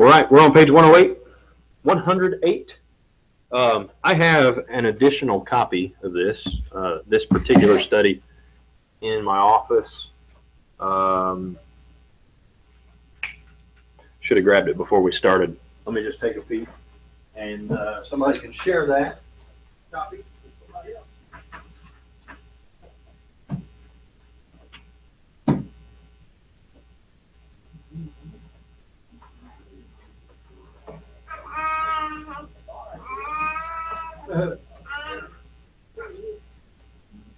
All right, we're on page 108. 108. I have an additional copy of this particular study in my office. Should have grabbed it before we started. Let me just take a peek, and somebody can share that copy with somebody else.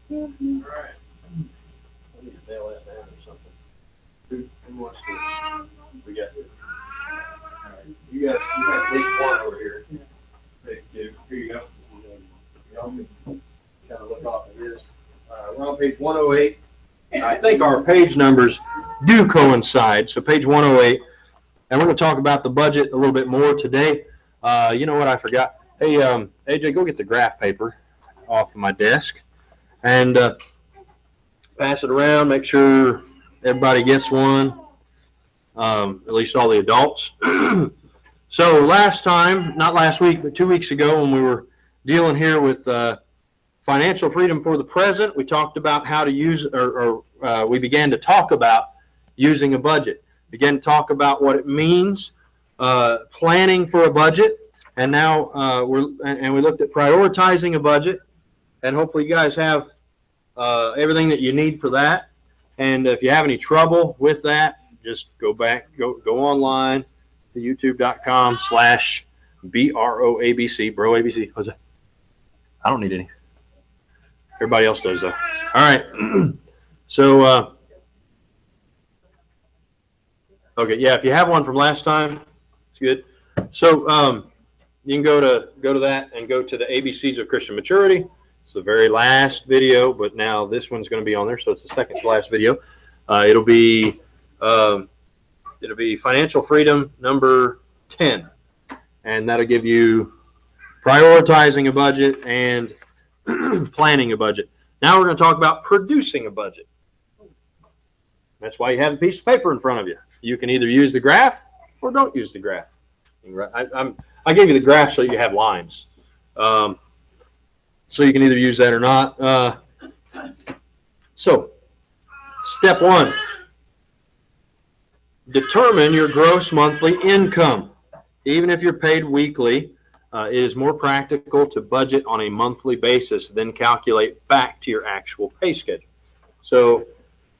All right. Let me nail that down or something. Who wants to? We got it. All right. You have page 1 over here. Page 2. Here you go. Y'all can kind of look off of this. We're on page 108. I think our page numbers do coincide. So page 108. And we're going to talk about the budget a little bit more today. You know what I forgot? Hey, AJ, go get the graph paper off of my desk and pass it around. Make sure everybody gets one, at least all the adults. So last time, not last week, but 2 weeks ago, when we were dealing here with financial freedom for the present, we talked about how to use, we began to talk about using a budget. Began to talk about what it means, planning for a budget. And now we looked at prioritizing a budget, and hopefully you guys have everything that you need for that. And if you have any trouble with that, just go online to youtube.com/BROABC, BROABC. What's that? I don't need any. Everybody else does though. All right. So, okay, yeah, if you have one from last time, it's good. So, you can go to that and go to the ABCs of Christian Maturity. It's the very last video, but now this one's going to be on there, so it's the second to last video. It'll be financial freedom number 10, and that'll give you prioritizing a budget and planning a budget. Now we're going to talk about producing a budget. That's why you have a piece of paper in front of you. You can either use the graph or don't use the graph. I gave you the graph so you have lines. So you can either use that or not. So, step 1, determine your gross monthly income. Even if you're paid weekly, it is more practical to budget on a monthly basis than calculate back to your actual pay schedule. So,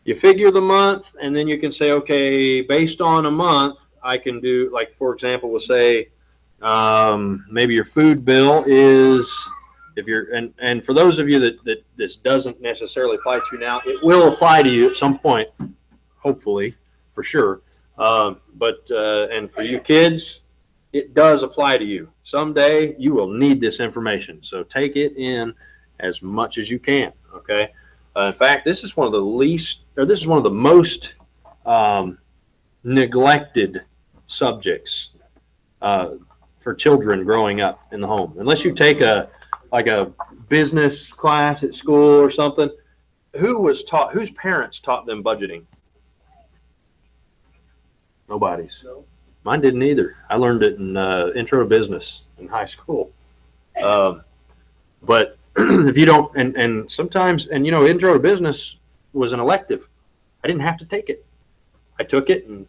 you figure the month, and then you can say, okay, based on a month, I can do, like, for example, we'll say, maybe your food bill is, if you're, and for those of you that this doesn't necessarily apply to now, it will apply to you at some point, hopefully, for sure. And for you kids, it does apply to you. Someday you will need this information, so take it in as much as you can. Okay. In fact, this is one of the most neglected subjects for children growing up in the home. Unless you take a business class at school or something, whose parents taught them budgeting? Nobody's. Mine didn't either. I learned it in Intro to Business in high school. But if you don't, and sometimes, and Intro to Business was an elective. I didn't have to take it. I took it, and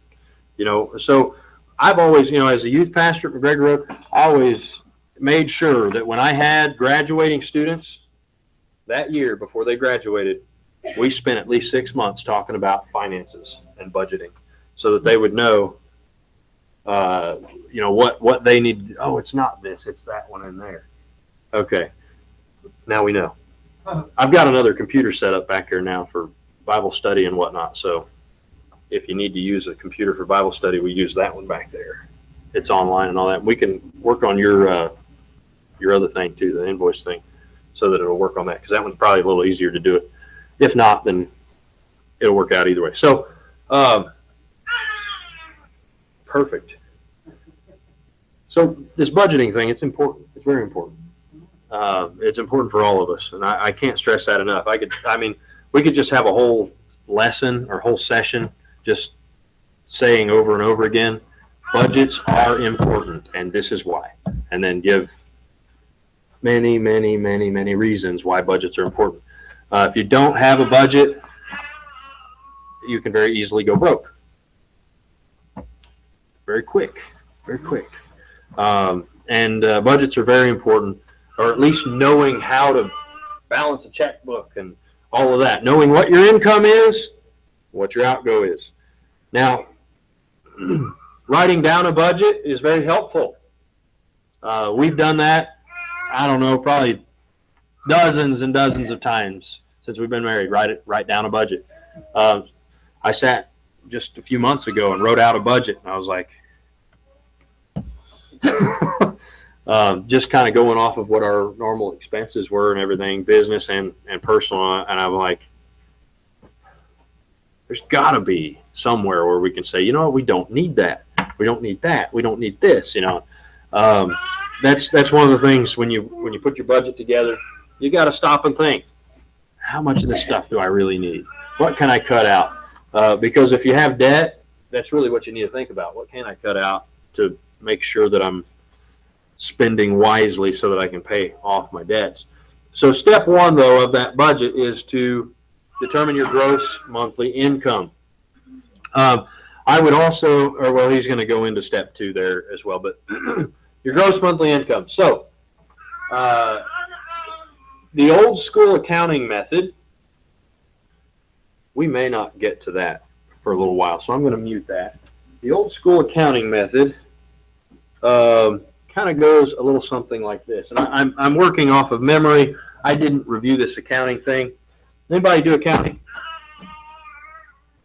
so I've always, as a youth pastor at McGregor Road, I always made sure that when I had graduating students that year before they graduated, we spent at least 6 months talking about finances and budgeting, so that they would know, what they need. Oh, it's not this, it's that one in there. Okay, now we know. I've got another computer set up back here now for Bible study and whatnot. So if you need to use a computer for Bible study, we use that one back there. It's online and all that. We can work on your other thing too, the invoice thing, so that it'll work on that, because that one's probably a little easier to do it. If not, then it'll work out either way. So, perfect. So this budgeting thing, it's important. It's very important. It's important for all of us, and I can't stress that enough. We could just have a whole lesson or whole session just saying over and over again Budgets are important, and this is why. And then give many, many, many, many reasons why budgets are important. If you don't have a budget, you can very easily go broke. Very quick, very quick. And budgets are very important, or at least knowing how to balance a checkbook and all of that. Knowing what your income is, what your outgo is. Now, writing down a budget is very helpful. We've done that, I don't know, probably dozens and dozens of times since we've been married. Write down a budget. I sat just a few months ago and wrote out a budget, and I was like, just kind of going off of what our normal expenses were and everything, business and personal, and I'm like, there's got to be somewhere where we can say, you know what, we don't need that. We don't need that. We don't need this. You know, that's one of the things when you put your budget together, you got to stop and think, how much of this stuff do I really need? What can I cut out? Because if you have debt, that's really what you need to think about. What can I cut out to make sure that I'm spending wisely so that I can pay off my debts? So step one, though, of that budget is to determine your gross monthly income. I would also, or well, he's going to go into step two there as well, but your gross monthly income. So the old school accounting method, we may not get to that for a little while, so I'm going to mute that. The old school accounting method kind of goes a little something like this, and I'm working off of memory. I didn't review this accounting thing. Anybody do accounting?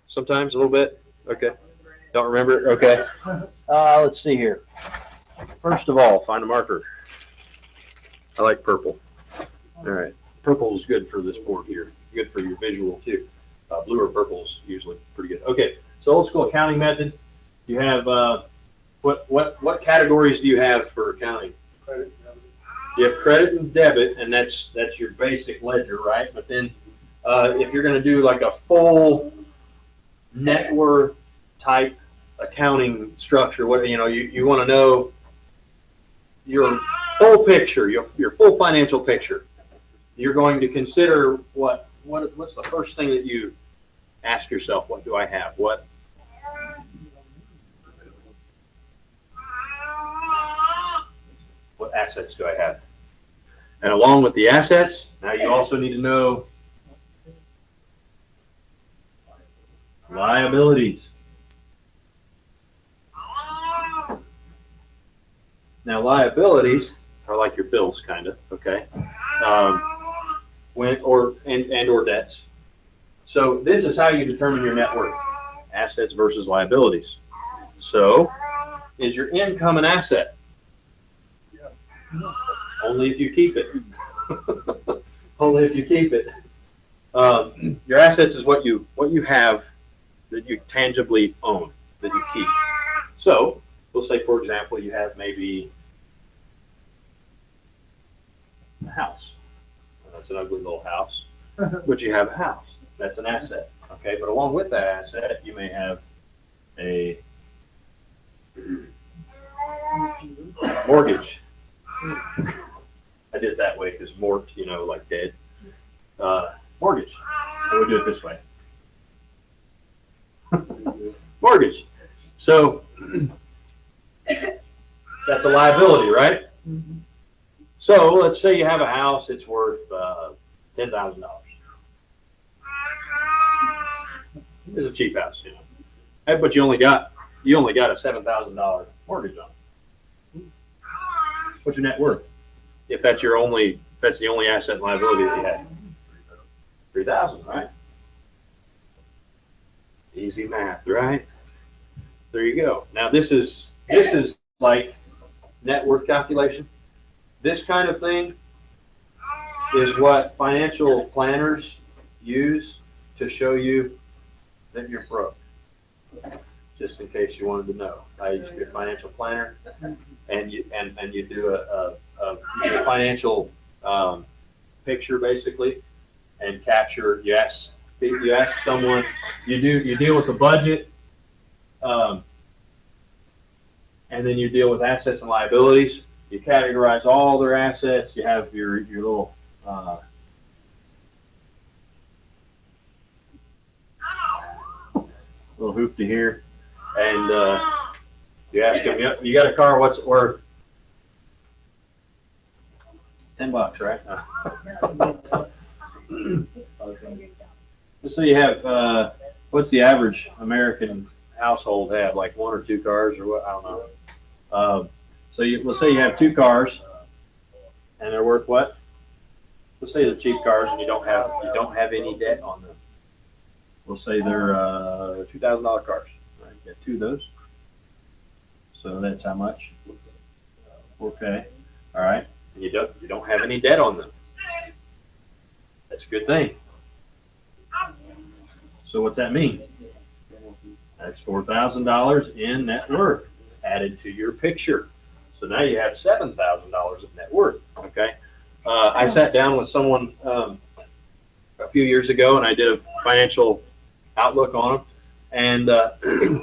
Sometimes a little bit. Okay. Don't remember? Okay. Let's see here. First of all, find a marker. I like purple. All right. Purple is good for this board here. Good for your visual too. Blue or purple is usually pretty good. Okay. So old school accounting method. You have what categories do you have for accounting? Credit, You have credit and debit, and that's your basic ledger, right? But then if you're going to do like a full net worth type accounting structure, what you want to know your full picture, your full financial picture. You're going to consider what's the first thing that you ask yourself? What do I have? What assets do I have? And along with the assets, now you also need to know liabilities. Now liabilities are like your bills, kind of, okay? Or debts. So this is how you determine your net worth: assets versus liabilities. So, is your income an asset? Only if you keep it. Only if you keep it. Your assets is what you have that you tangibly own, that you keep. So we'll say, for example, you have maybe a house. That's an ugly little house, but you have a house. That's an asset. Okay, but along with that asset, you may have a mortgage. I did it that way because mort, like dead. Mortgage. So we'll do it this way. Mortgage. So that's a liability, right? Mm-hmm. So let's say you have a house, it's worth $10,000. It's a cheap house, but you only got a $7,000 mortgage on it. What's your net worth? If that's the only asset and liability that you have. $3,000, right? Easy math, right? There you go. Now this is like net worth calculation. This kind of thing is what financial planners use to show you that you're broke. Just in case you wanted to know, I used to be a financial planner, and you do a financial picture basically, and capture. You ask someone. You deal with the budget. and then you deal with assets and liabilities. You categorize all their assets. You have your little little hoopty here, and you ask them, you got a car, what's it worth? $10, right? Let's say you have, what's the average American household have, like 1 or 2 cars or what? I don't know. Let's say you have 2 cars, and they're worth what? Let's say they're cheap cars, and you don't have any debt on them. We'll say they're $2,000 cars. Right? You got 2 of those. So that's how much? Okay. All right. And you don't have any debt on them. That's a good thing. So what's that mean? That's $4,000 in net worth added to your picture. So now you have $7,000 of net worth. Okay. I sat down with someone a few years ago, and I did a financial outlook on them, and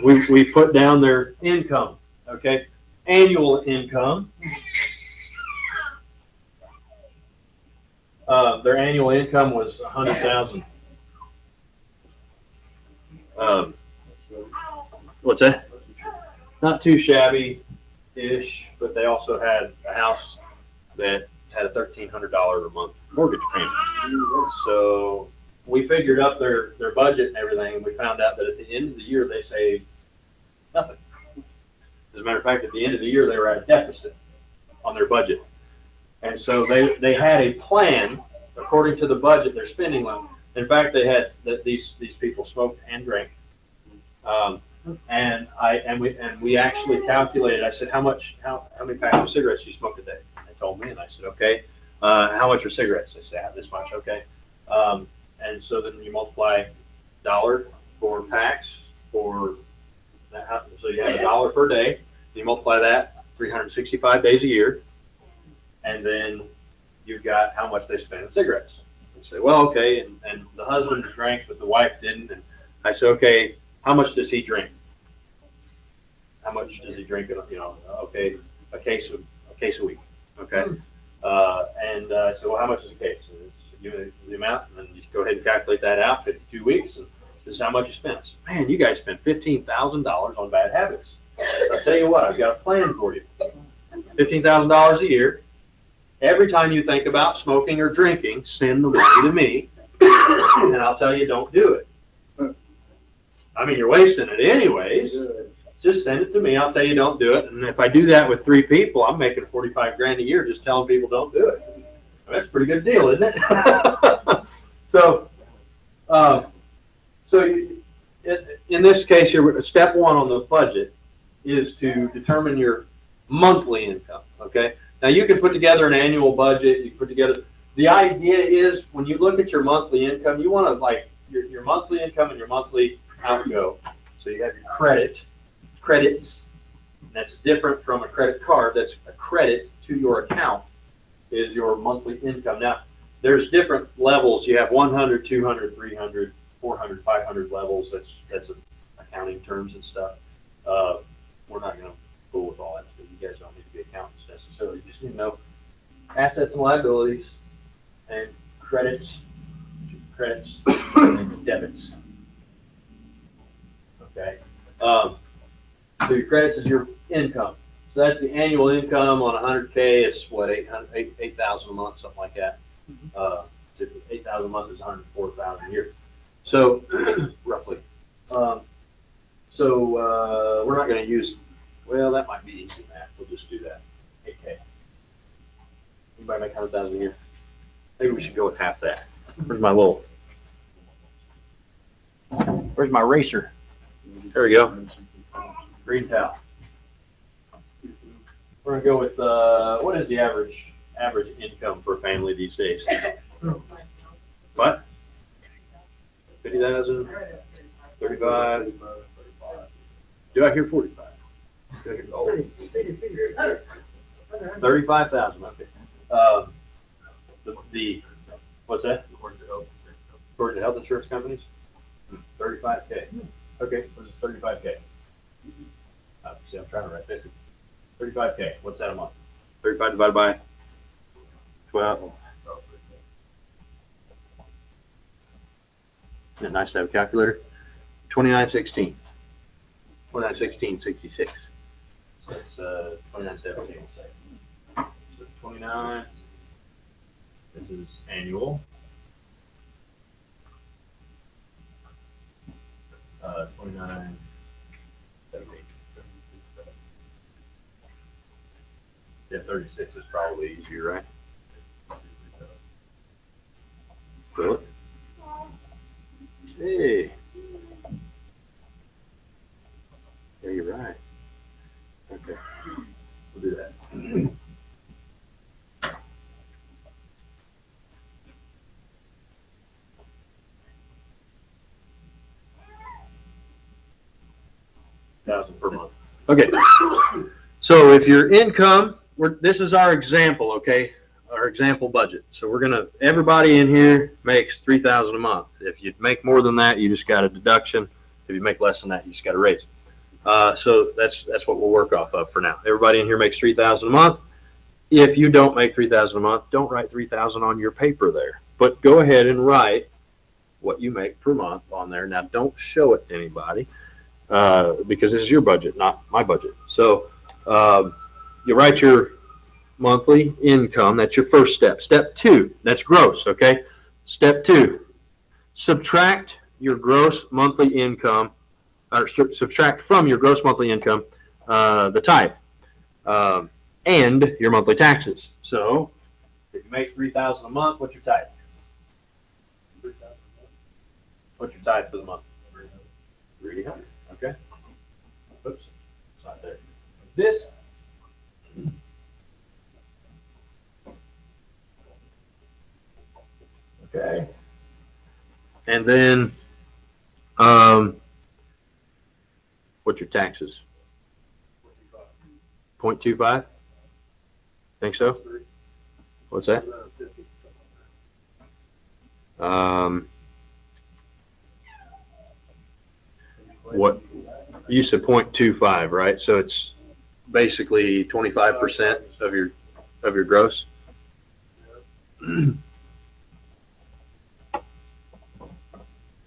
we put down their income. Okay, annual income. Their annual income was $100,000. What's that? Not too shabby-ish, but they also had a house that had a $1,300 a month mortgage payment. So we figured up their budget and everything, and we found out that at the end of the year they saved nothing. As a matter of fact, at the end of the year they were at a deficit on their budget, and so they had a plan according to the budget, their spending limit. In fact, they had these people smoked and drank, and we actually calculated. I said, how many packs of cigarettes do you smoke a day? They told me, and I said, okay. How much are cigarettes? They said, this much. Okay. And so then you multiply $1 for packs for that, so you have $1 per day. You multiply that 365 days a year, and then you've got how much they spend on cigarettes. You say, well, okay, and the husband drank, but the wife didn't. And I said, okay, how much does he drink? How much does he drink? Okay, a case a week. Okay, and I said, well, how much is a case? And it's, give me the amount, and then you go ahead and calculate that out. 52 weeks, and this is how much you spent. I said, man, you guys spent $15,000 on bad habits. I'll tell you what, I've got a plan for you. $15,000 a year. Every time you think about smoking or drinking, send the money to me, and I'll tell you don't do it. I mean, you're wasting it anyways. Just send it to me. I'll tell you don't do it. And if I do that with 3 people, I'm making $45,000 a year just telling people don't do it. I mean, that's a pretty good deal, isn't it? So in this case here, step 1 on the budget is to determine your monthly income. Okay. Now you can put together an annual budget. You put together. The idea is when you look at your monthly income, you want to like your monthly income and your monthly outgo. So you have your credits. That's different from a credit card. That's a credit to your account is your monthly income. Now there's different levels. You have 100, 200, 300, 400, 500 levels. That's accounting terms and stuff. We're not going to fool with all that because you guys don't need to be accountants necessarily. You just need to know assets and liabilities and credits, and debits. Okay. So your credits is your income. So that's the annual income on 100K. It's what, 8,000 a month, something like that. 8,000 a month is 104,000 a year. So roughly. We're not going to use. Well, that might be easy math. We'll just do that. 8K. Anybody make 100,000 a year? Maybe we should go with half that. Where's my eraser? There we go. Green towel. We're gonna go with what is the average income for a family these days? What? 50,000, 35. Do I hear 45? 35,000. Okay. The what's that? According to health insurance companies, 35K. Okay, what is 35K? See, I'm trying to write this. 35K. What's that a month? 35 divided by 12. Isn't it nice to have a calculator? 2916. 2916.66. So it's 2917. So 29. This is annual. 29. Yeah, 36 is probably easier, right? Philip? Hey. Yeah, you're right. Okay. We'll do that. $1,000 per month. Okay. So if your income, this is our example, okay? Our example budget. So everybody in here makes $3,000 a month. If you make more than that, you just got a deduction. If you make less than that, you just got a raise. So that's what we'll work off of for now. Everybody in here makes $3,000 a month. If you don't make $3,000 a month, don't write $3,000 on your paper there, but go ahead and write what you make per month on there. Now don't show it to anybody, because this is your budget, not my budget. So you write your monthly income. That's your first step. Step 2, that's gross, okay? Step 2, subtract your gross monthly income, or subtract from your gross monthly income the tithe and your monthly taxes. So if you make $3,000 a month, what's your tithe? What's your tithe for the month? 300. Okay. Oops, it's not there. This. Okay. And then, what's your taxes? 0.25? Think so? What's that? What you said 0.25, right? So it's basically 25% of your gross.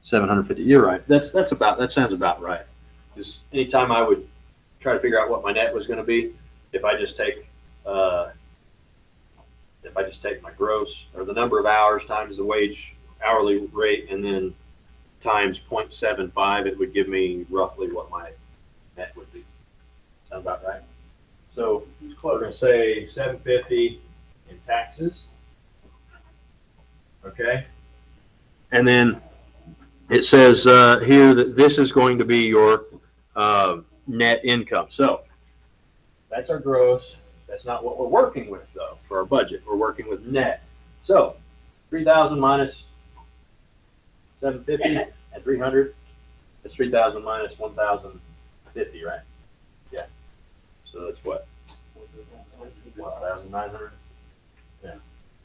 $750. You're right. That sounds about right. Because anytime I would try to figure out what my net was going to be, if I just take my gross, or the number of hours times the wage hourly rate, and then times 0.75, it would give me roughly what my net would be. Sound about right? So we're going to say $750 in taxes. Okay. And then it says here that this is going to be your net income. So that's our gross. That's not what we're working with, though, for our budget. We're working with net. So 3,000 minus 750 and 300. That's 3,000 minus 1,050, right? Yeah. So that's what? 1,900? Yeah.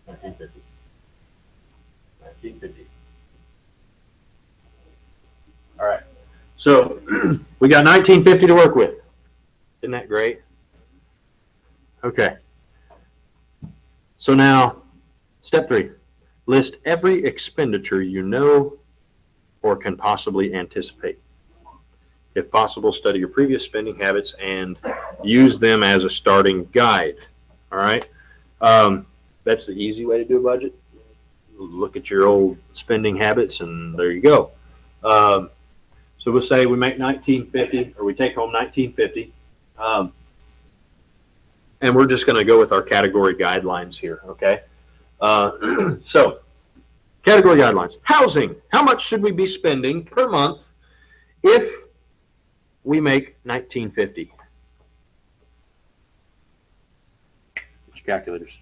1950. 1950. All right. So we got 1950 to work with. Isn't that great? Okay. So now, step 3. List every expenditure you know or can possibly anticipate. If possible, study your previous spending habits and use them as a starting guide. All right. That's the easy way to do a budget. Look at your old spending habits, and there you go. So we'll say we make 1950, or we take home 1950, and we're just going to go with our category guidelines here. Okay. So category guidelines. Housing. How much should we be spending per month if we make 1950? Get your calculators.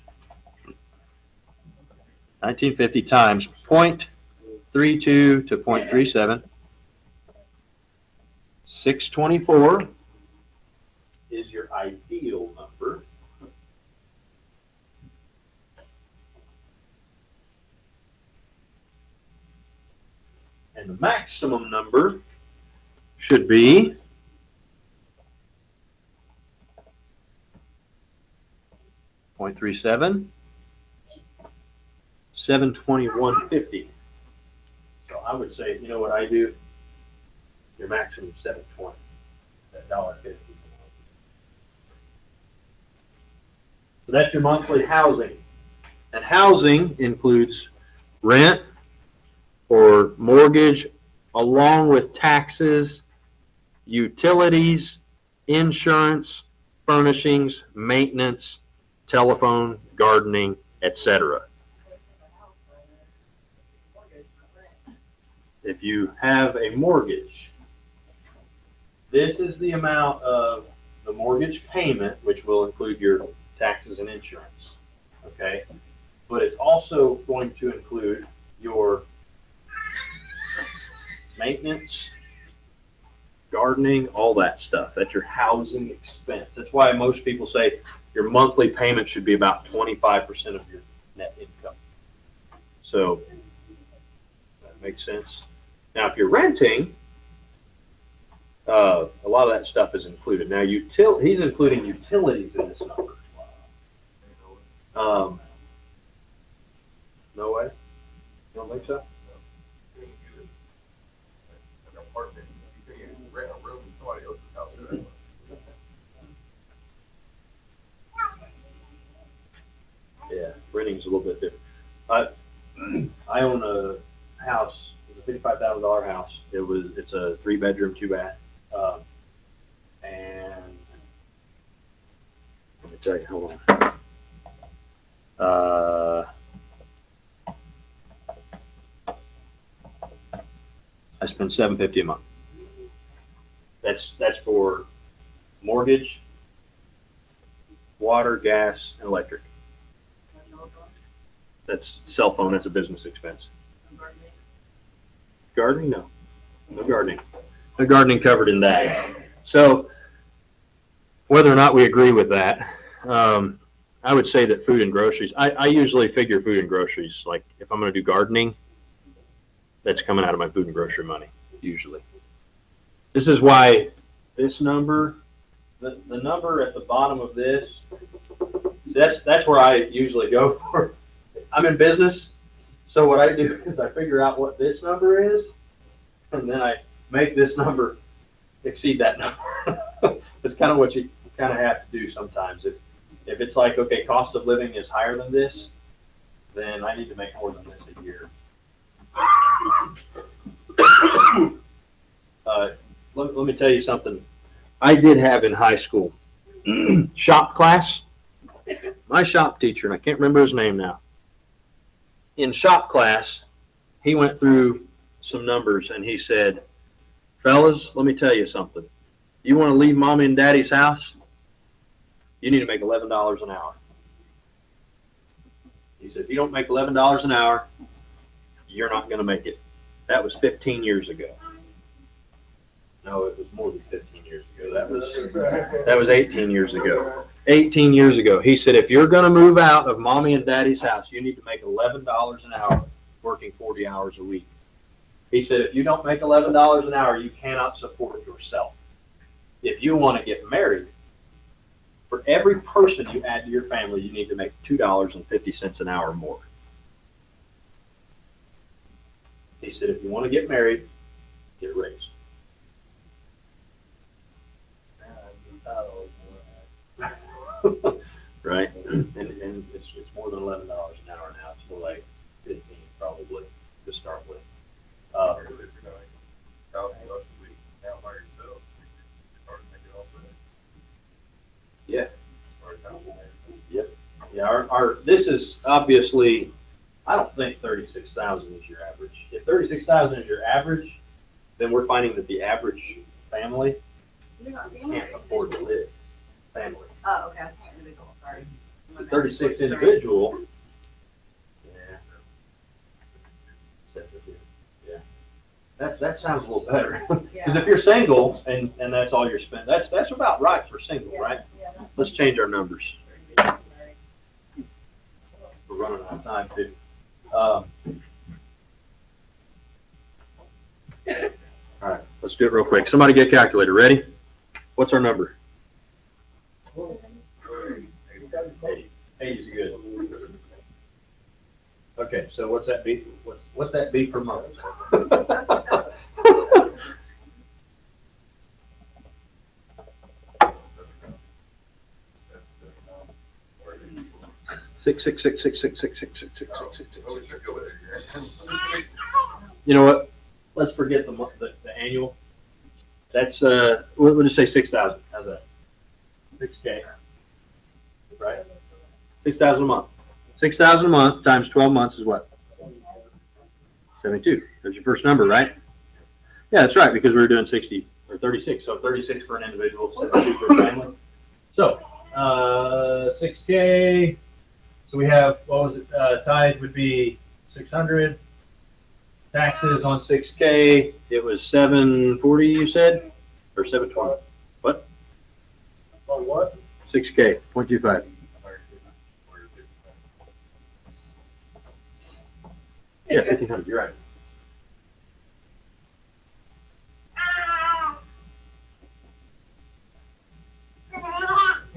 1950 times 0.32 to 0.37. 624 is your ideal number. And the maximum number should be 0.37, 721.50. So I would say, you know what I do? Your maximum 720, that $1.50. So that's your monthly housing. And housing includes rent or mortgage, along with taxes, utilities, insurance, furnishings, maintenance, telephone, gardening, etc. If you have a mortgage, this is the amount of the mortgage payment, which will include your taxes and insurance, okay? But it's also going to include your maintenance, gardening, all that stuff. That's your housing expense. That's why most people say your monthly payment should be about 25% of your net income. So that makes sense. Now, if you're renting, a lot of that stuff is included. Now, he's including utilities in this number. No way? You don't think so? Yeah, renting's a little bit different. I own a house. It's a $55,000 house. It's a 3-bedroom, 2-bath. And let me tell you, hold on. I spend $750 a month. That's for mortgage, water, gas, and electric. That's cell phone. That's a business expense. Gardening? No. No gardening. No gardening covered in that. So whether or not we agree with that, I would say that food and groceries, I usually figure food and groceries, like if I'm going to do gardening, that's coming out of my food and grocery money, usually. This is why this number, the number at the bottom of this, that's where I usually go for. I'm in business, so what I do is I figure out what this number is, and then I make this number exceed that number. That's kind of what you kind of have to do sometimes. If it's like, okay, cost of living is higher than this, then I need to make more than this a year. Let me tell you something. I did have in high school shop class. My shop teacher, and I can't remember his name now. In shop class, he went through some numbers and he said, fellas, let me tell you something. You want to leave mommy and daddy's house? You need to make $11 an hour. He said, if you don't make $11 an hour, you're not going to make it. That was 15 years ago. No, it was more than 15 years ago. That was 18 years ago. 18 years ago. He said, if you're going to move out of mommy and daddy's house, you need to make $11 an hour working 40 hours a week. He said, if you don't make $11 an hour, you cannot support yourself. If you want to get married, for every person you add to your family, you need to make $2.50 an hour more. He said, if you want to get married, get raised. Right? And it's more than $11 an hour now. It's more like 15 probably to start with. Yeah. Yep. Yeah. Our this is obviously, I don't think 36,000 is your average. If 36,000 is your average, then we're finding that the average family can't afford to live. Family. Oh, okay. Individual. Sorry. The 36 individual. Yeah. That sounds a little better. Because if you're single and that's all you're spending, that's about right for single, right? Yeah. Let's change our numbers. We're running out of time too. All right, let's do it real quick. Somebody get a calculator. Ready? What's our number? 80. Okay, so what's that be? What's that be per month? $6,666,666,666,666. You know what? Let's forget the annual. That's we'll just say 6,000. How's that? 6K. Right? 6,000 a month. 6,000 a month times 12 months is what? 72. There's your first number, right? Yeah, that's right, because we were doing 60 or 36. So 36 for an individual, 72 for a family. So 6K. So we have, what was it? Tithe would be 600. Taxes on 6K, it was 740, you said? Or 720? What? On what? 6K, 0.25. Yeah, 1,500, you're right.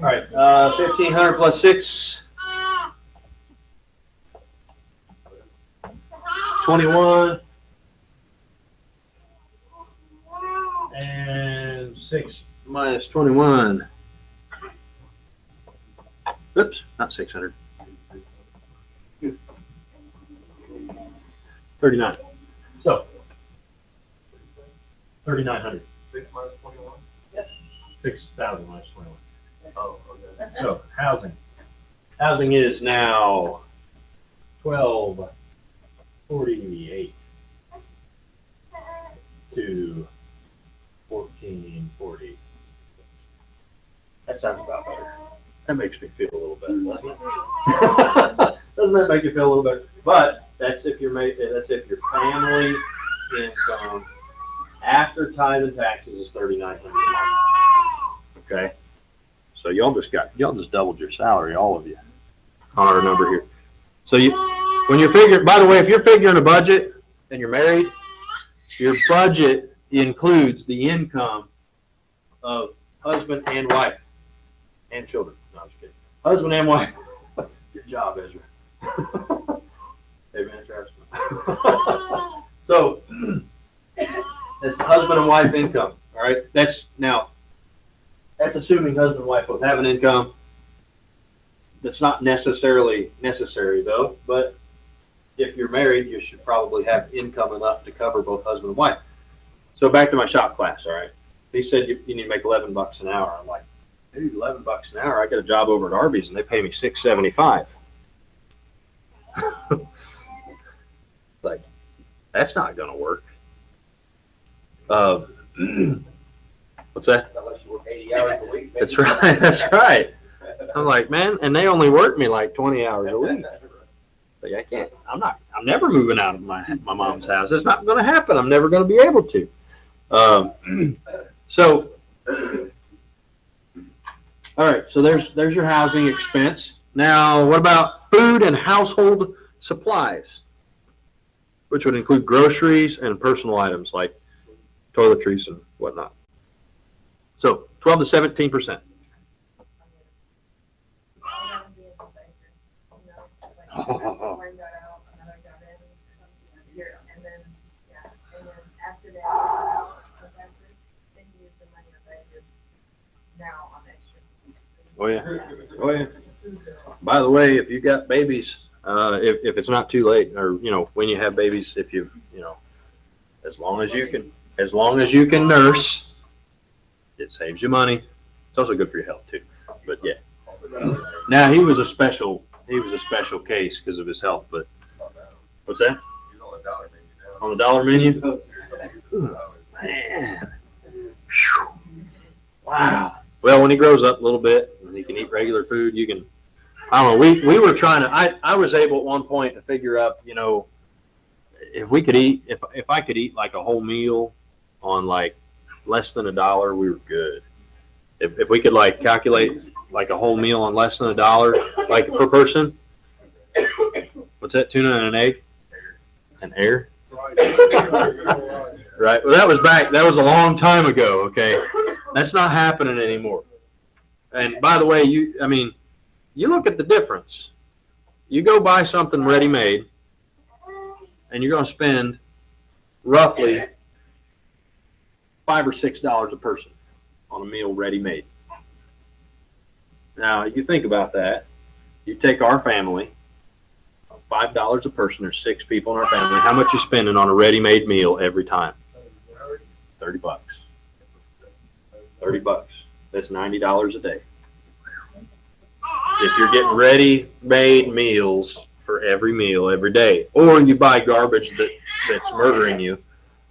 All right, 1,500 plus 6. 21. And 6 minus 21. Oops, not 600. 39. So, 3,900. 6 minus 21? 6,000 minus 21. Oh, okay. So, housing. Housing is now 1248 to 1440. That sounds about better. That makes me feel a little better, doesn't it? Doesn't that make you feel a little better? But that's if your family income after tithe and taxes is 3,900 a month. Okay, so y'all just doubled your salary, all of you, on our number here. So when you're figuring, by the way, if you're figuring a budget and you're married, your budget includes the income of husband and wife and children. No, I'm just kidding. Husband and wife. Good job, Ezra. Amen, Travis. So that's husband and wife income. All right. That's assuming husband and wife both have an income. That's not necessarily necessary though, but if you're married, you should probably have income enough to cover both husband and wife. So back to my shop class, all right? He said you need to make $11 an hour. I'm like, dude, $11 an hour. I got a job over at Arby's and they pay me $6.75. Like, that's not gonna work. What's that? Unless you work 80 hours a week. That's right. That's right. I'm like, man, and they only work me like 20 hours a week. Like, I can't. I'm never moving out of my mom's house. It's not going to happen. I'm never going to be able to. So, all right. So there's your housing expense. Now, what about food and household supplies, which would include groceries and personal items like toiletries and whatnot? So 12 to 17%. Oh yeah, oh yeah. By the way, if you got babies, if it's not too late, or when you have babies, if as long as you can nurse, it saves you money. It's also good for your health too. But yeah. Now he was a special case because of his health. But what's that? On the dollar menu. Ooh, man. Whew. Wow. Well, when he grows up a little bit and he can eat regular food, you can. I don't know. We were trying to. I was able at one point to figure out, if we could eat, if I could eat like a whole meal on like less than $1, we were good. If we could like calculate like a whole meal on less than $1, like per person. What's that? Tuna and an egg? An air? Right. Well, that was a long time ago. Okay. That's not happening anymore. And by the way, you look at the difference. You go buy something ready-made, and you're going to spend roughly $5 or $6 a person on a meal ready-made. Now, if you think about that, you take our family, $5 a person, there's 6 people in our family. How much you spending on a ready-made meal every time? $30. $30. That's $90 a day. If you're getting ready-made meals for every meal every day, or you buy garbage that's murdering you,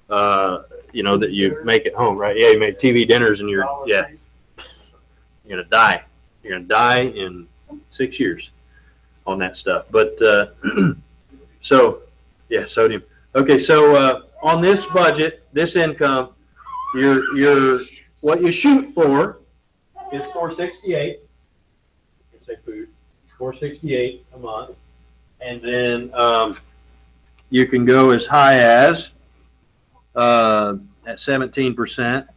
that you make at home, right? Yeah, you make TV dinners and you're gonna die. You're gonna die in 6 years on that stuff. But sodium. Okay, so on this budget, this income, your what you shoot for is $468. Say food, $468 a month, and then you can go as high as at 17%,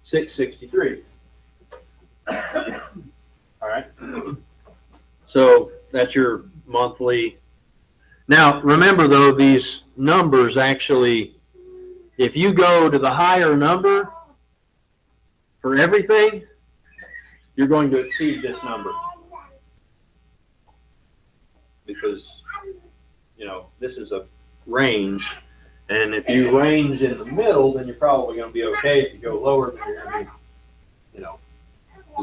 $663. All right. So that's your monthly. Now, remember though, these numbers actually, if you go to the higher number for everything, you're going to exceed this number. Because, this is a range. And if you range in the middle, then you're probably going to be okay. If you go lower, then you're going to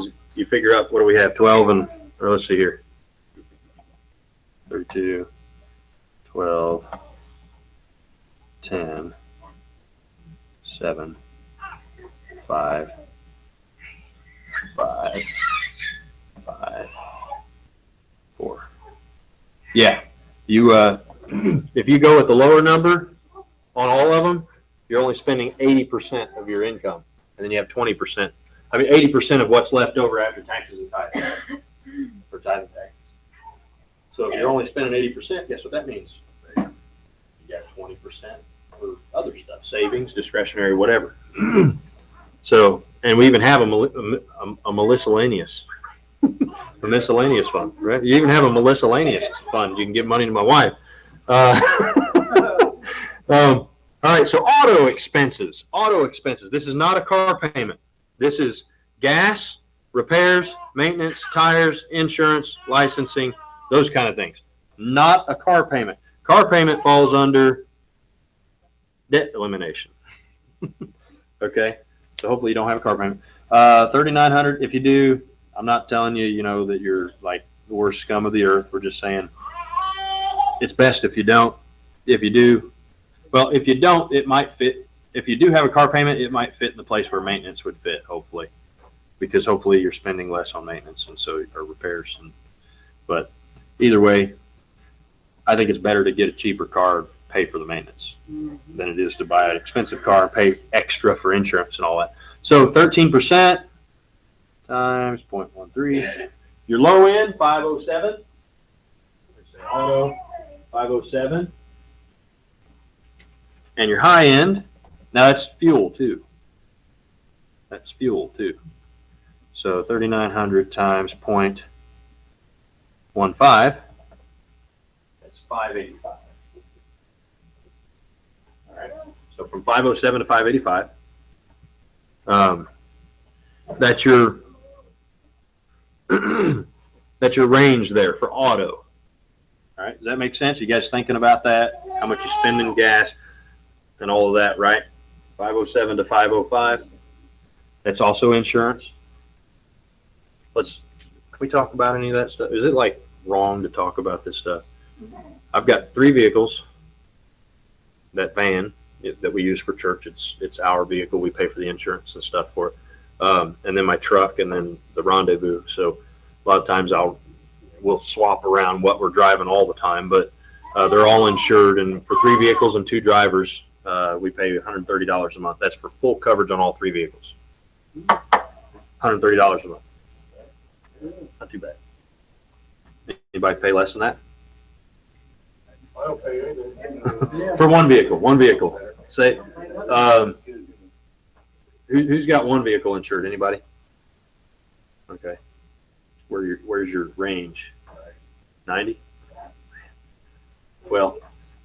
be, you figure out, what do we have, 12 or let's see here, 32, 12, 10, 7, 5, 5, 5, 4. Yeah, you if you go with the lower number on all of them, you're only spending 80% of your income, and then you have 20%. 80% of what's left over after taxes and tithes for tithe and taxes. So if you're only spending 80%, guess what that means? You got 20% for other stuff, savings, discretionary, whatever. So, and we even have a miscellaneous, a miscellaneous fund, right? You even have a miscellaneous fund. You can give money to my wife. All right, so auto expenses. Auto expenses. This is not a car payment. This is gas, repairs, maintenance, tires, insurance, licensing, those kind of things. Not a car payment. Car payment falls under debt elimination. Okay, so hopefully you don't have a car payment. $3,900. If you do, I'm not telling you, that you're like the worst scum of the earth. We're just saying it's best if you don't. If you do, well, if you don't, it might fit. If you do have a car payment, it might fit in the place where maintenance would fit, hopefully, because hopefully you're spending less on maintenance and so or repairs. But either way, I think it's better to get a cheaper car, pay for the maintenance, than it is to buy an expensive car and pay extra for insurance and all that. So 13% times 0.13. Your low end, 507. Auto, 507. And your high end, now that's fuel too. That's fuel too. So 3,900 times 0.15. That's 585. All right. So from 507 to 585. That's your that's your range there for auto. All right. Does that make sense? You guys thinking about that? How much you spend in gas and all of that, right? 507 to 505. That's also insurance. Can we talk about any of that stuff? Is it like wrong to talk about this stuff? I've got 3 vehicles. That van that we use for church, it's our vehicle. We pay for the insurance and stuff for it. And then my truck, and then the rendezvous. So a lot of times we'll swap around what we're driving all the time, but they're all insured. And for 3 vehicles and 2 drivers, we pay $130 a month. That's for full coverage on all 3 vehicles. $130 a month. Not too bad. Anybody pay less than that? I don't pay anything. For one vehicle. Say, who's got one vehicle insured? Anybody? Okay. Where's your range? 90? Well,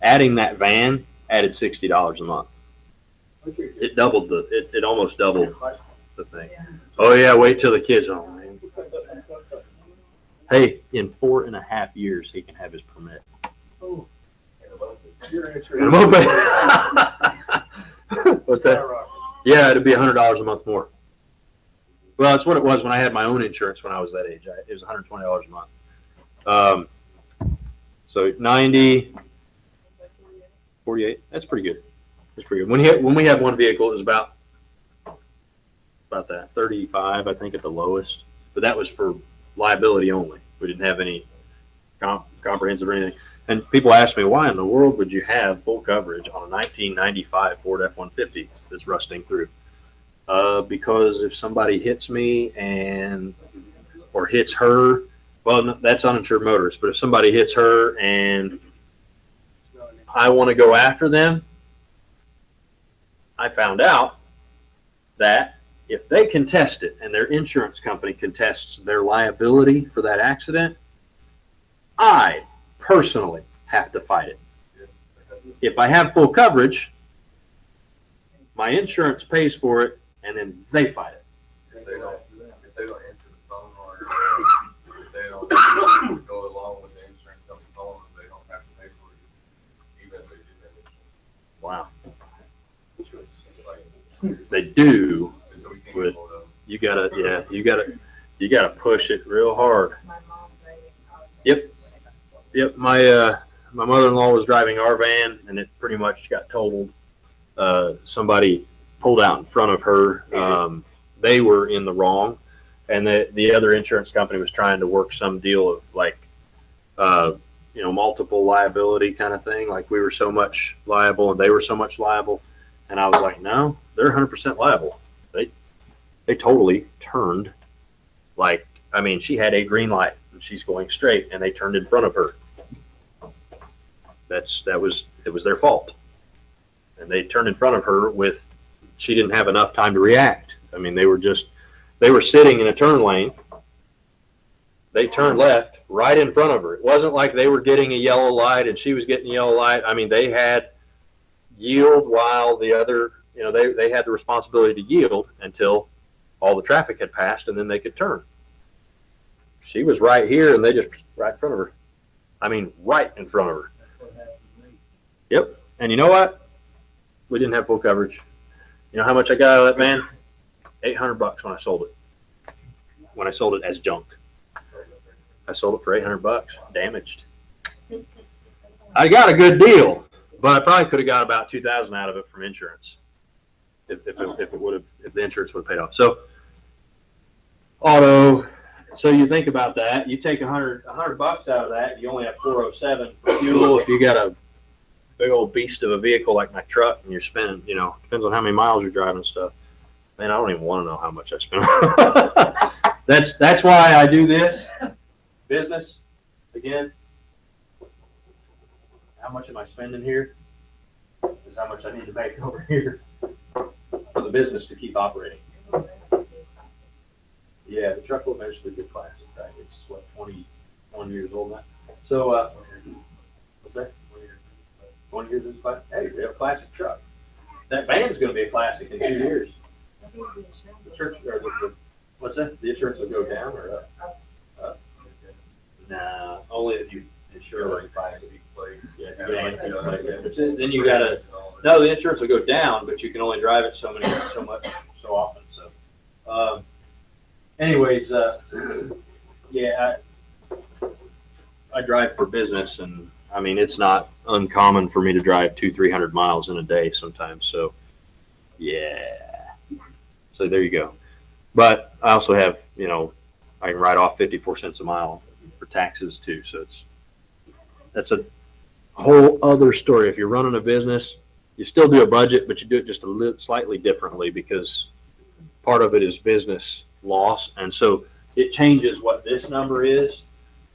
adding that van added $60 a month. It doubled it almost doubled the thing. Oh yeah, wait till the kids are home, man. Hey, in 4.5 years he can have his permit. And a moped. What's that? Yeah, it'd be $100 a month more. Well, that's what it was when I had my own insurance when I was that age. It was $120 a month. So 90, 48. That's pretty good. That's pretty good. When we had one vehicle, it was about that 35, I think, at the lowest. But that was for liability only. We didn't have any comprehensive or anything. And people ask me, why in the world would you have full coverage on a 1995 Ford F-150 that's rusting through? Because if somebody hits me or hits her, well, no, that's uninsured motorist. But if somebody hits her and I want to go after them, I found out that if they contest it and their insurance company contests their liability for that accident, I personally have to fight it. If I have full coverage, my insurance pays for it, and then they fight it. If they don't answer the phone, or if they don't go along with the insurance company calling them, they don't have to pay for it, even if they do have insurance. Wow. Like, They do. so we can't With- hold up. You gotta push it real hard. Yep. Yep. My mother-in-law was driving our van, and it pretty much got totaled. Somebody pulled out in front of her. They were in the wrong, and the other insurance company was trying to work some deal of like, multiple liability kind of thing. Like we were so much liable and they were so much liable. And I was like, no, they're 100% liable. They totally turned she had a green light and she's going straight and they turned in front of her. It was their fault. And they turned in front of her she didn't have enough time to react. I mean, they were sitting in a turn lane. They turned left right in front of her. It wasn't like they were getting a yellow light and she was getting a yellow light. I mean, they had yield while the other, they had the responsibility to yield until all the traffic had passed and then they could turn. She was right here and they just right in front of her. I mean, right in front of her. Yep. And you know what? We didn't have full coverage. You know how much I got out of that van? $800 when I sold it. When I sold it as junk. I sold it for $800, damaged. I got a good deal, but I probably could have got about $2,000 out of it from insurance. If the insurance would have paid off. So auto. So you think about that. You take $100 out of that. You only have $407 for fuel. If you got a big old beast of a vehicle like my truck, and you're spending, depends on how many miles you're driving and stuff. Man, I don't even want to know how much I spend. That's why I do this business. Again, how much am I spending here? Is how much I need to make over here for the business to keep operating. Yeah, the truck will eventually get plastic, right? It's 21 years old now. So, what's that? 20 years is plastic. Hey, we have a classic truck. That van's going to be a classic in 2 years. The church, or what's that? The insurance will go down or up? Up. Nah, only if you insure like plastic. Yeah, but then you gotta. No, the insurance will go down, but you can only drive it so often. So, anyways, yeah, I drive for business, and I mean it's not uncommon for me to drive 200-300 miles in a day sometimes. So, yeah. So there you go. But I also have, I can write off 54 cents a mile for taxes too. So that's a whole other story. If you're running a business, you still do a budget, but you do it just a little slightly differently because part of it is business loss. And so it changes what this number is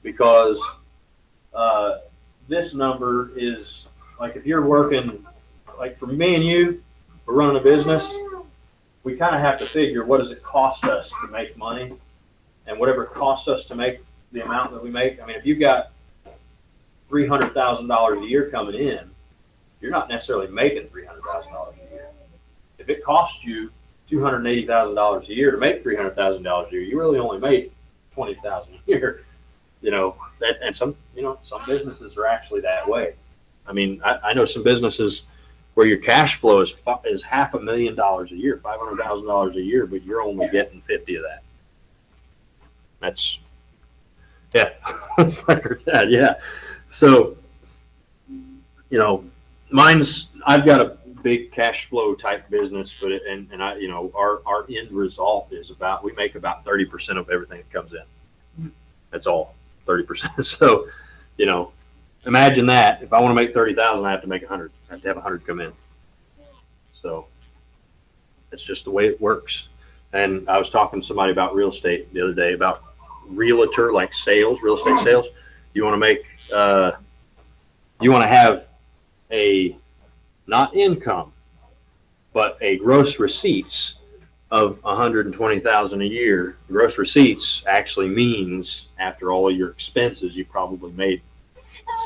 because this number is like if you're working, like for me and you, we're running a business, we kind of have to figure what does it cost us to make money, and whatever it costs us to make the amount that we make. I mean, if you've got $300,000 a year coming in, you're not necessarily making $300,000 a year. If it costs you $280,000 a year to make $300,000 a year, you really only make $20,000 a year. You know that, and some businesses are actually that way. I mean, I know some businesses where your cash flow is $500,000 a year, $500,000 a year, but you're only getting 50 of that. That's, yeah, it's like her dad, yeah. So, you know, I've got a big cash flow type business, but I, you know, our end result is we make about 30% of everything that comes in. That's all, 30%. So, you know, imagine that. If I want to make 30,000, I have to make 100. I have to have 100 come in. So it's just the way it works. And I was talking to somebody about real estate the other day, about realtor, like sales, real estate sales. You want to make, you want to have a, not income, but a gross receipts of 120,000 a year. Gross receipts actually means after all of your expenses, you probably made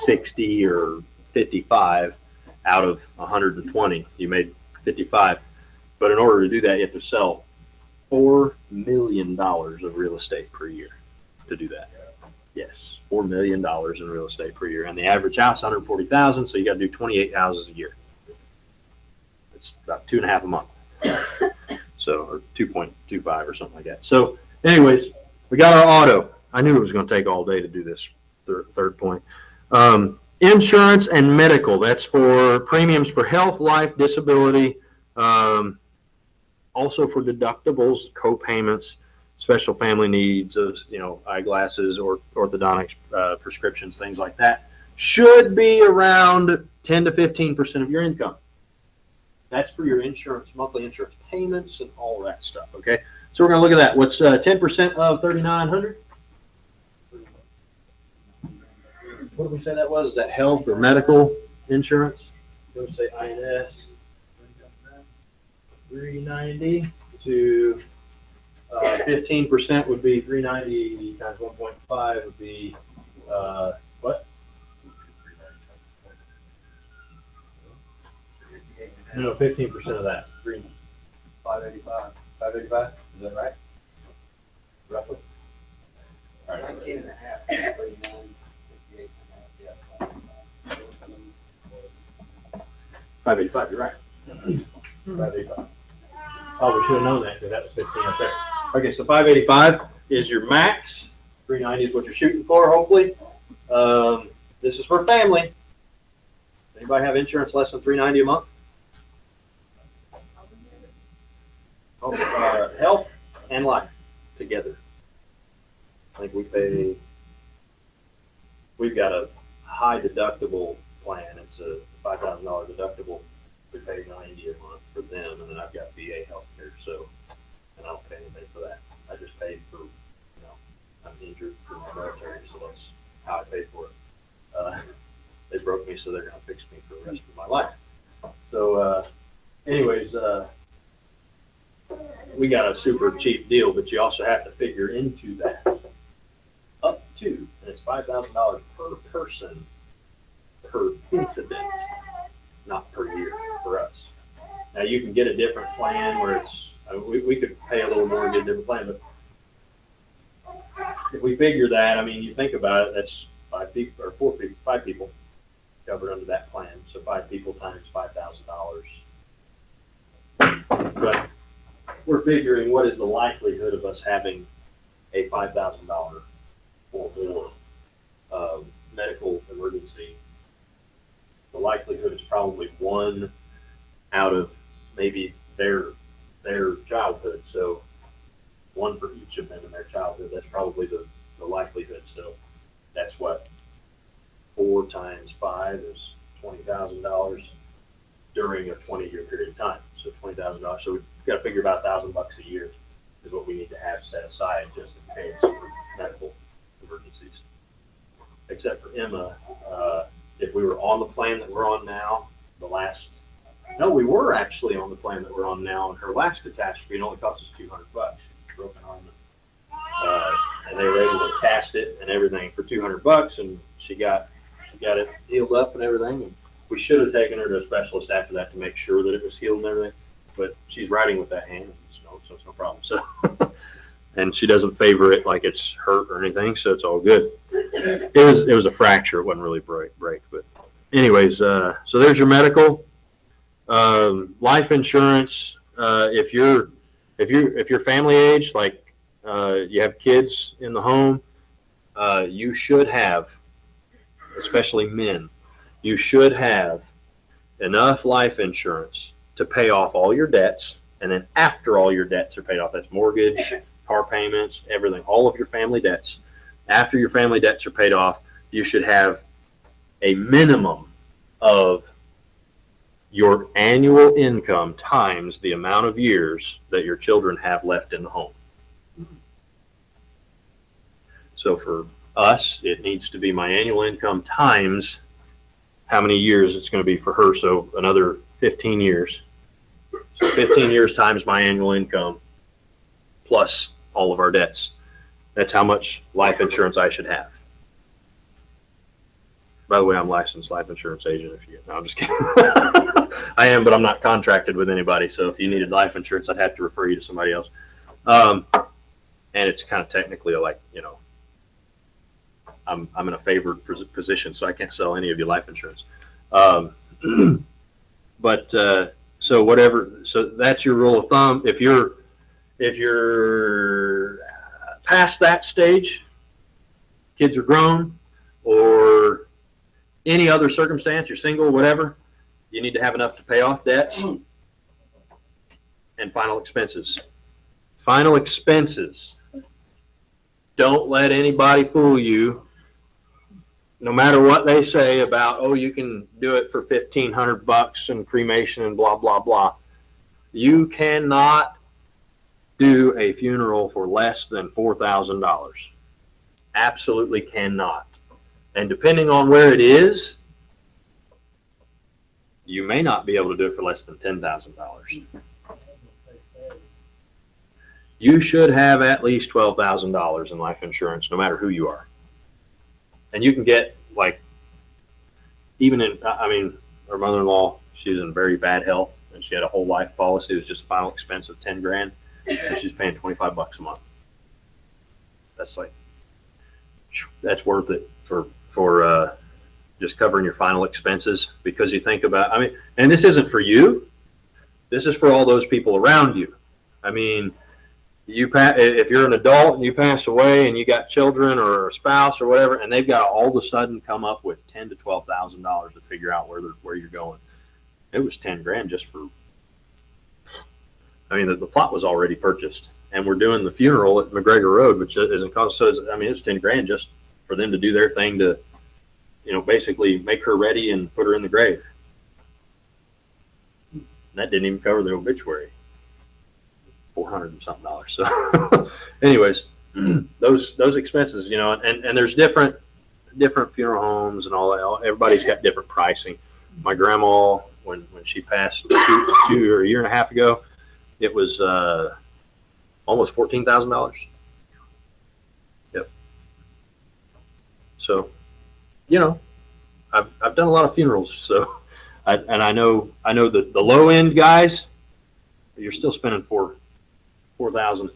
60 or 55 out of 120. You made 55. But in order to do that, you have to sell $4 million of real estate per year to do that. Yes, $4 million in real estate per year. And the average house, 140,000, so you got to do 28 houses a year. It's about 2.5 a month. So, or 2.25 or something like that. So anyways, we got our auto. I knew it was going to take all day to do this third point. Insurance and medical. That's for premiums for health, life, disability, also for deductibles, co-payments, special family needs, you know, eyeglasses or orthodontics, prescriptions, things like that. Should be around 10 to 15% of your income. That's for your insurance, monthly insurance payments and all that stuff. Okay, so we're going to look at that. What's 10% of 3,900? What did we say that was? Is that health or medical insurance? Go say INS. 390 to 15% would be 390 times 1.5 would be what? No, 15% of that. 585. 585. Is that right? Roughly. All right. 19 and a half. 39, 58 and a half. Yeah. 585. You're right. 585. Oh, we should have known that because that was 15 up there. Okay, so 585 is your max. 390 is what you're shooting for, hopefully. This is for family. Anybody have insurance less than 390 a month? Oh, health and life together. I think we've got a high deductible plan. It's a $5,000 deductible. We pay $90 a month for them, and then I've got VA healthcare, so, and I don't pay anything for that. I just paid for, you know, I'm injured for my military, so that's how I paid for it. They broke me, so they're gonna fix me for the rest of my life. So, anyways, we got a super cheap deal, but you also have to figure into that up to, and it's $5,000 per person per incident, not per year for us. Now you can get a different plan where it's, we could pay a little more and get a different plan, but if we figure that, I mean, you think about it, that's 5 people or 5 people covered under that plan. So 5 people times $5,000. But we're figuring what is the likelihood of us having a $5,000 or more medical emergency. The likelihood is probably 1 out of maybe their childhood. So 1 for each of them in their childhood. That's probably the likelihood. So that's what 4 times 5 is $20,000 during a 20-year period of time. So $20,000. So we've got to figure about $1,000 a year is what we need to have set aside just in case for medical emergencies. Except for Emma, if we were on the plan that we're on now, we were actually on the plan that we're on now, and her last catastrophe, it only cost us $200. Broken arm. And they were able to cast it and everything for $200, and she She got it healed up and everything. And we should have taken her to a specialist after that to make sure that it was healed and everything. But she's riding with that hand, so it's no problem. So, and she doesn't favor it like it's hurt or anything, so it's all good. It was a fracture. It wasn't really break. But anyways, so there's your medical, life insurance. If you're family age, like you have kids in the home, you should have, especially men, you should have enough life insurance to pay off all your debts. And then after all your debts are paid off, that's mortgage, car payments, everything, all of your family debts. After your family debts are paid off, you should have a minimum of your annual income times the amount of years that your children have left in the home. So for us, it needs to be my annual income times how many years it's going to be for her. So another 15 years. So 15 years times my annual income plus all of our debts. That's how much life insurance I should have. By the way, I'm licensed life insurance agent. If you, no, I'm just kidding. I am, but I'm not contracted with anybody. So if you needed life insurance, I'd have to refer you to somebody else. And it's kind of technically like, you know, I'm in a favored position, so I can't sell any of you life insurance. So whatever. So that's your rule of thumb. If you're past that stage, kids are grown, or any other circumstance, you're single, whatever, you need to have enough to pay off debts and final expenses. Final expenses. Don't let anybody fool you. No matter what they say about, oh, you can do it for $1,500 and cremation and blah, blah, blah. You cannot do a funeral for less than $4,000. Absolutely cannot. And depending on where it is, you may not be able to do it for less than $10,000. You should have at least $12,000 in life insurance, no matter who you are. And you can get, like, even in, I mean, our mother-in-law, she was in very bad health, and she had a whole life policy. It was just a final expense of 10 grand, and she's paying $25 a month. That's like, that's worth it for just covering your final expenses, because you think about, I mean, and this isn't for you. This is for all those people around you. I mean, if you're an adult and you pass away and you got children or a spouse or whatever, and they've got to all of a sudden come up with $10,000 to $12,000 to figure out where you're going. It was 10 grand just for, I mean, the plot was already purchased, and we're doing the funeral at McGregor Road, which isn't cost. So I mean, it's 10 grand just for them to do their thing to, you know, basically make her ready and put her in the grave. And that didn't even cover the obituary. $400 and something. So anyways, those expenses, you know, and there's different funeral homes and all that. Everybody's got different pricing. My grandma, when she passed a year and a half ago, it was almost $14,000. Yep. So, you know, I've done a lot of funerals, so I know the low end guys, you're still spending $4,000,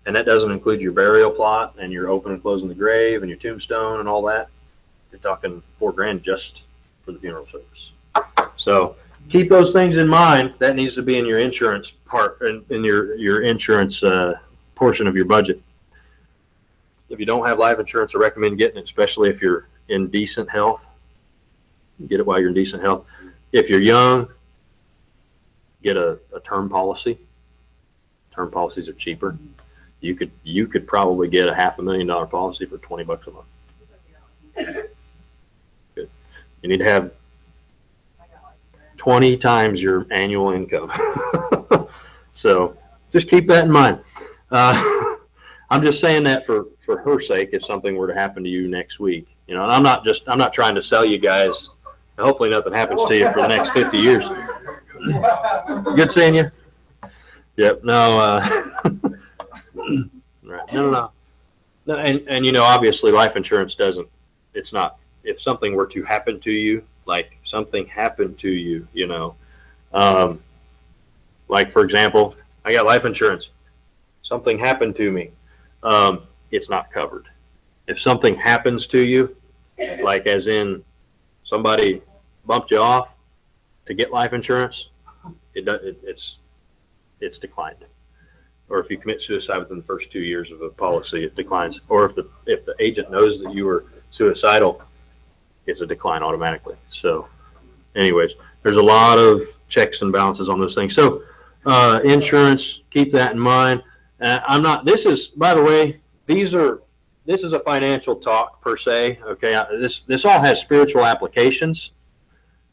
and that doesn't include your burial plot and your open and closing the grave and your tombstone and all that. You're talking $4 grand just for the funeral service. So keep those things in mind. That needs to be in your insurance part, in your insurance portion of your budget. If you don't have life insurance, I recommend getting it, especially if you're in decent health. Get it while you're in decent health. If you're young, get a term policy. Term policies are cheaper. You could probably get a $500,000 policy for $20 a month. Good. You need to have 20 times your annual income. So just keep that in mind. I'm just saying that for her sake, if something were to happen to you next week, you know, and I'm not trying to sell you guys. Hopefully nothing happens to you for the next 50 years. Good seeing you. Yep. No. Right. No. And you know, obviously, life insurance it's not if something were to happen to you, like something happened to you, like for example, I got life insurance. Something happened to me. It's not covered. If something happens to you, like as in somebody bumped you off to get life insurance, it's declined. Or if you commit suicide within the first 2 years of a policy, it declines. Or if the agent knows that you were suicidal, it's a decline automatically. So, anyways, there's a lot of checks and balances on those things. So, insurance, keep that in mind. This is, by the way, this is a financial talk per se. Okay. This all has spiritual applications,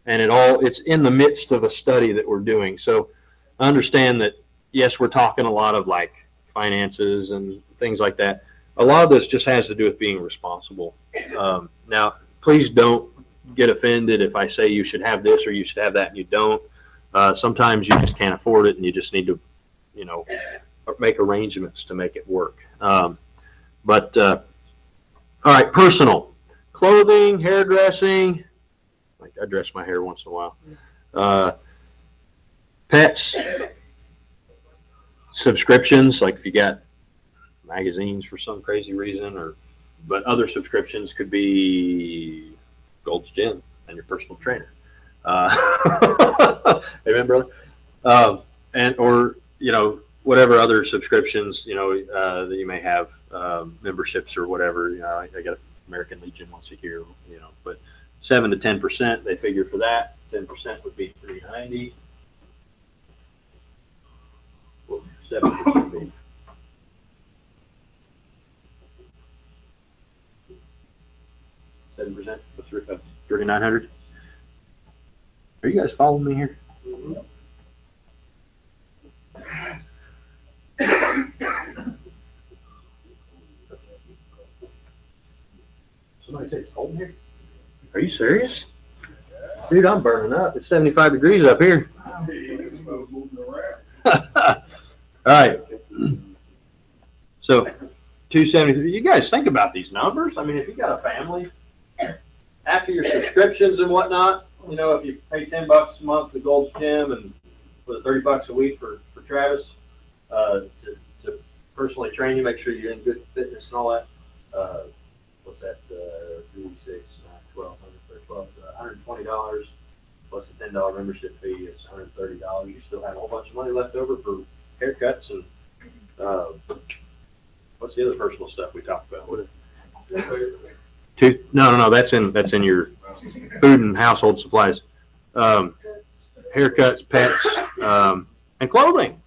and it's in the midst of a study that we're doing. So understand that, yes, we're talking a lot of like finances and things like that. A lot of this just has to do with being responsible. Now, please don't get offended if I say you should have this or you should have that and you don't. Sometimes you just can't afford it and you just need to, make arrangements to make it work. All right, personal. Clothing, hairdressing. Like I dress my hair once in a while. Pets. Subscriptions, like if you got magazines for some crazy reason, but other subscriptions could be Gold's Gym and your personal trainer. Amen, brother. Or whatever other subscriptions that you may have, memberships or whatever. I got American Legion once a year. But 7 to 10% they figure for that. 10% would be $390. 7% would be $7%. 3,900. Are you guys following me here? Somebody say it's cold in here? Are you serious? Dude, I'm burning up. It's 75 degrees up here. All right. So 273. You guys think about these numbers. I mean, if you got a family, after your subscriptions and whatnot, if you pay $10 a month to Gold's Gym and with $30 a week for Travis to personally train you, make sure you're in good fitness and all that. What's that? 36, 12, $120 plus a $10 membership fee is $130. You still have a whole bunch of money left over for haircuts and what's the other personal stuff we talked about? No. That's in your food and household supplies, haircuts, pets, and clothing.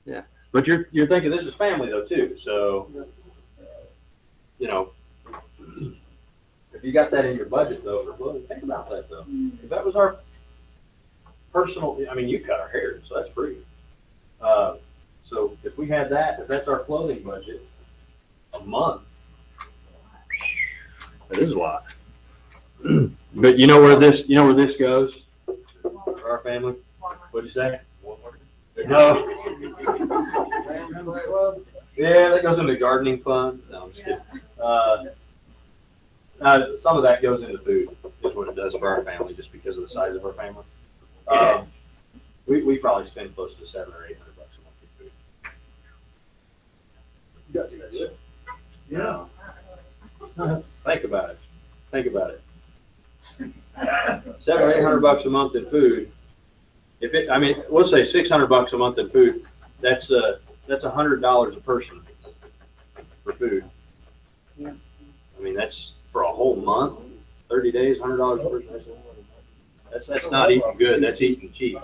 Yeah, but you're thinking this is family though too. So if you got that in your budget though for clothing, think about that though. If that was our personal, you cut our hair, so that's free. So if we had that, if that's our clothing budget a month, that is a lot. But you know where this goes for our family? What'd you say? No. Yeah, that goes into the gardening fund. No, I'm just kidding. Some of that goes into food, is what it does for our family, just because of the size of our family. We probably spend close to $700 or $800 a month in food. Yeah. Think about it. $700 or $800 a month in food. We'll say $600 a month in food. That's $100 a person for food. Yeah. That's for a whole month, 30 days, $100 a person. That's not eating good. That's eating cheap.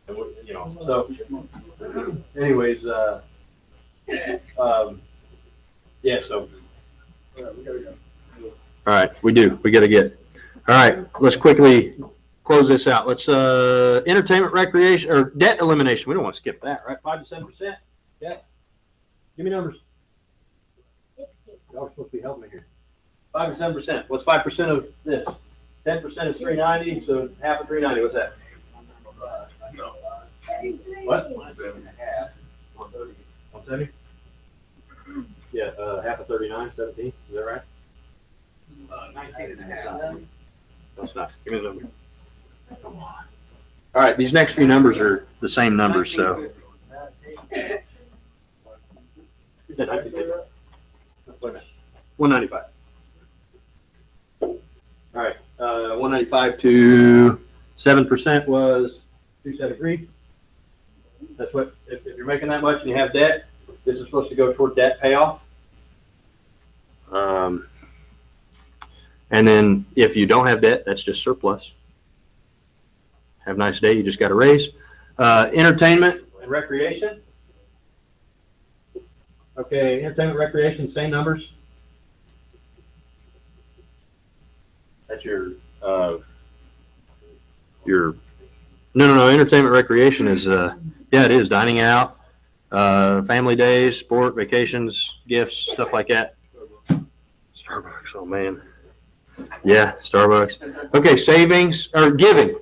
So, anyways, yeah. So. All right, we gotta get. All right, let's quickly close this out. Let's entertainment, recreation, or debt elimination. We don't want to skip that, right? 5 to 7%. Yeah. Give me numbers. Y'all are supposed to be helping me here. 5 to 7%. What's 5% of this? 10% is $390. So half of $390. What's that? What? 170. Yeah, half of 39, 17. Is that right? 19.5. That's not, give me the number. Come on. All right, these next few numbers are the same numbers, so. Wait a minute. 195. All right, 195 to 7% was 273. That's what, if you're making that much and you have debt, this is supposed to go toward debt payoff. And then if you don't have debt, that's just surplus. Have a nice day, you just got a raise. Entertainment and recreation. Okay, entertainment, recreation, same numbers. That's no, entertainment, recreation is, yeah, it is dining out, family days, sport, vacations, gifts, stuff like that. Starbucks, oh man. Yeah, Starbucks. Okay, savings, or giving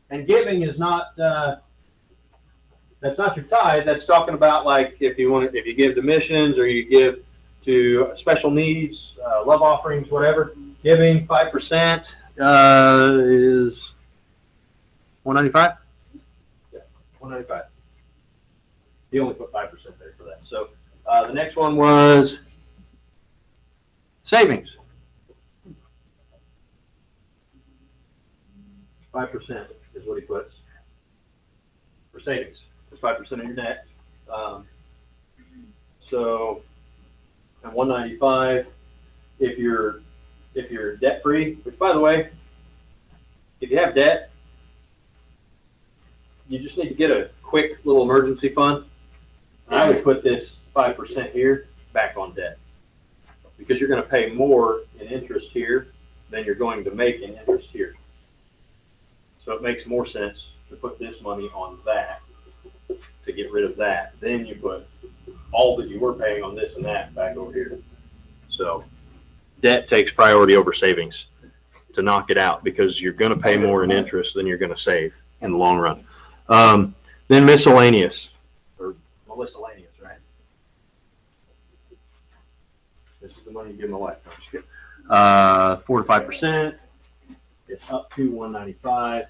and giving is not, that's not your tithe. That's talking about like if you give to missions or you give to special needs, love offerings, whatever. Giving 5% is 195. Yeah, 195. You only put 5% there for that. So the next one was savings. 5% is what he puts for savings. It's 5% of your net. So, at 195, if you're debt free, which by the way, if you have debt, you just need to get a quick little emergency fund. I would put this 5% here back on debt because you're going to pay more in interest here than you're going to make in interest here. So it makes more sense to put this money on that to get rid of that. Then you put all that you were paying on this and that back over here. So debt takes priority over savings to knock it out because you're going to pay more in interest than you're going to save in the long run. Then miscellaneous, or miscellaneous, right? This is the money you give my wife. No, I'm just kidding. 4 to 5%. It's up to 195.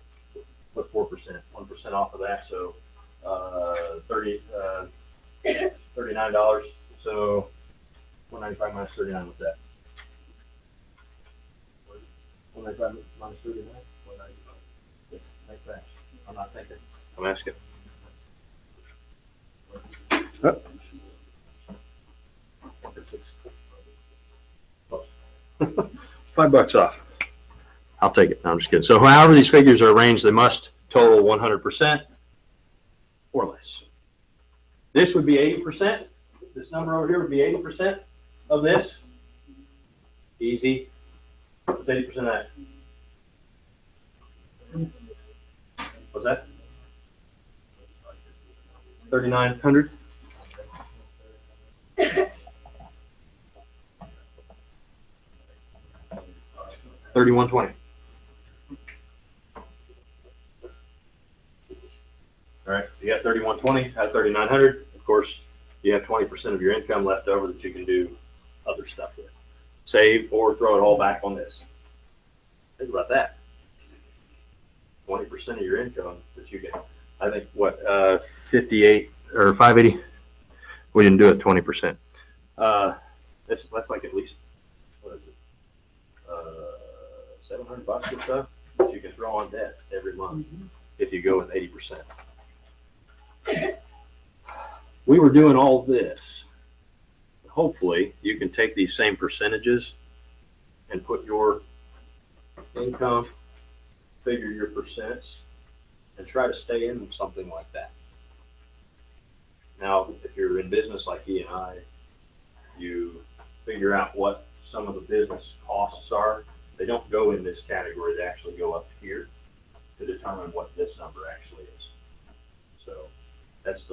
Put 4%, 1% off of that, so $39. So 195 minus 39, what's that? 195 minus 39? 195. Yeah, make that. I'm not thinking. I'm asking. Oh. $5 off. I'll take it. No, I'm just kidding. So however these figures are arranged, they must total 100% or less. This would be 80%. This number over here would be 80% of this. Easy. What's 80% of that? What's that? 3,900. $3,120. All right, you got 3,120 out of 3,900. Of course, you have 20% of your income left over that you can do other stuff with. Save or throw it all back on this. Think about that. 20% of your income that you can, I think, what, 58 or 580? We didn't do it 20%. That's like at least, what is it? $700 or so that you can throw on debt every month if you go with 80%. We were doing all this. Hopefully, you can take these same percentages and put your income, figure your percents, and try to stay in something like that. Now, if you're in business like he and I, you figure out what some of the business costs are. They don't go in this category. They actually go up here to determine what this number actually is. So that's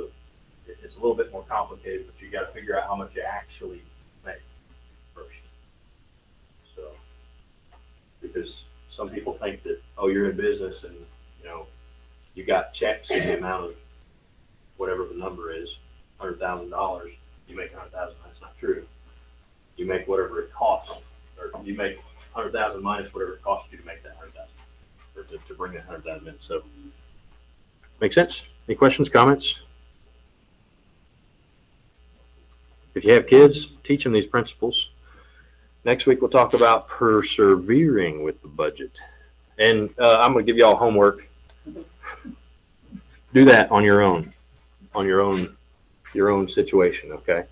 it's a little bit more complicated, but you got to figure out how much you actually make first. So, because some people think that, oh, you're in business and, you got checks in the amount of whatever the number is, $100,000, you make $100,000. That's not true. You make whatever it costs, or you make 100,000 minus whatever it costs you to make that 100,000, or to bring that 100,000 in. So, make sense? Any questions, comments? If you have kids, teach them these principles. Next week, we'll talk about persevering with the budget. And I'm going to give you all homework. Do that on your own situation, okay?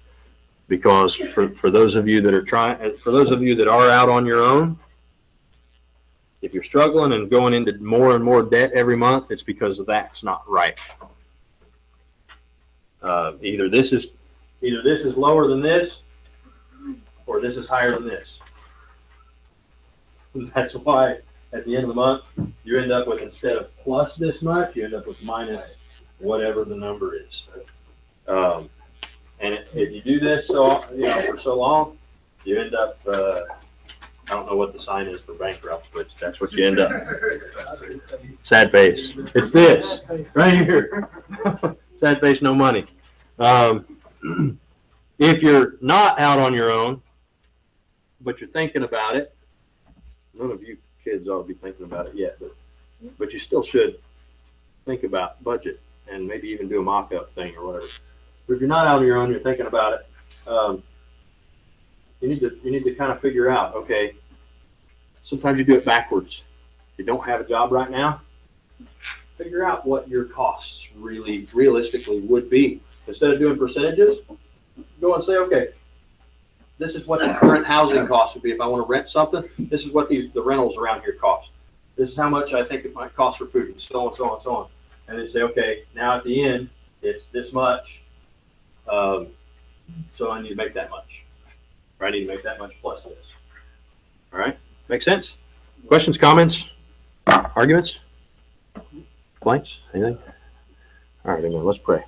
Because for those of you that are out on your own, if you're struggling and going into more and more debt every month, it's because that's not right. Either this is lower than this, or this is higher than this. That's why at the end of the month, you end up with, instead of plus this much, you end up with minus whatever the number is. And if you do this for so long, you end up, I don't know what the sign is for bankrupt, but that's what you end up. Sad face. It's this right here. Sad face, no money. If you're not out on your own, but you're thinking about it, none of you kids ought to be thinking about it yet, but you still should think about budget and maybe even do a mock-up thing or whatever. But if you're not out on your own, you're thinking about it, you need to kind of figure out, okay, sometimes you do it backwards. If you don't have a job right now, figure out what your costs really realistically would be. Instead of doing percentages, go and say, okay, this is what the current housing cost would be if I want to rent something. This is what the rentals around here cost. This is how much I think it might cost for food, and so on, so on, so on. And then say, okay, now at the end, it's this much. So I need to make that much. Or I need to make that much plus this. All right? Make sense? Questions, comments, arguments, blanks, anything? All right, let's pray.